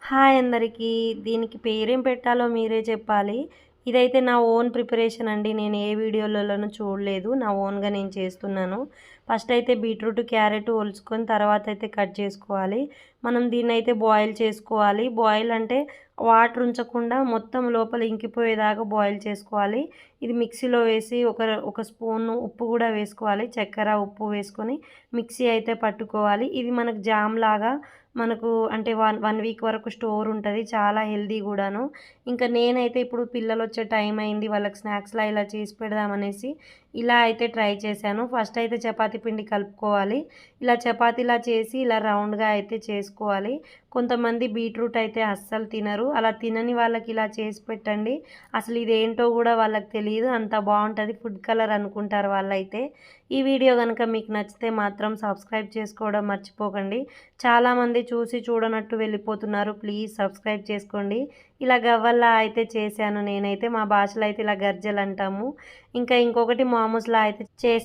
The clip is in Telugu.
హాయ్ అందరికీ. దీనికి పేరేం పెట్టాలో మీరే చెప్పాలి. ఇదైతే నా ఓన్ ప్రిపరేషన్ అండి. నేను ఏ వీడియోలలోనూ చూడలేదు. నా ఓన్‌గా నేను చేస్తున్నాను. ఫస్ట్ అయితే బీట్రూట్, క్యారెట్ ఒలుచుకొని తర్వాత అయితే కట్ చేసుకోవాలి. మనం దీన్నైతే బాయిల్ చేసుకోవాలి. బాయిల్ అంటే వాటర్ ఉంచకుండా మొత్తం లోపల ఇంకిపోయేదాకా బాయిల్ చేసుకోవాలి. ఇది మిక్సీలో వేసి ఒక స్పూను ఉప్పు కూడా వేసుకోవాలి. చక్కెర, ఉప్పు వేసుకొని మిక్సీ అయితే పట్టుకోవాలి. ఇది మనకు జామ్ లాగా మనకు అంటే వన్ వీక్ వరకు స్టోర్ ఉంటది. చాలా హెల్తీ గూడాను. ఇంకా నేనైతే ఇప్పుడు పిల్లలొచ్చే టైం అయింది. వాళ్ళకి స్నాక్స్‌లా ఇలా చేసి పెడదామనేసి ఇలా అయితే ట్రై చేశాను. ఫస్ట్ అయితే చపాతీ పిండి కలుపుకోవాలి. ఇలా చపాతీలా చేసి ఇలా రౌండ్‌గా అయితే చేసుకోవాలి. కొంతమంది బీట్రూట్ అయితే అస్సలు తినరు. అలా తినని వాళ్ళకి ఇలా చేసి పెట్టండి. అసలు ఇదేంటో గూడా వాళ్ళకి తెలీదు. అంత బావుంటది. ఫుడ్ కలర్ అనుకుంటారు వాళ్ళైతే. ఈ వీడియో గనుక మీకు నచ్చితే మాత్రం సబ్స్క్రైబ్ చేసుకోవడం మర్చిపోకండి. చాలామంది చూసి చూడనట్టు వెళ్ళిపోతున్నారు. ప్లీజ్ సబ్స్క్రైబ్ చేసుకోండి. ఇలా గవ్వల్లా అయితే చేశాను నేనైతే. మా భాషలో అయితే ఇలా గర్జలంటాము. ఇంకా ఇంకొకటి మోమోస్‌లా అయితే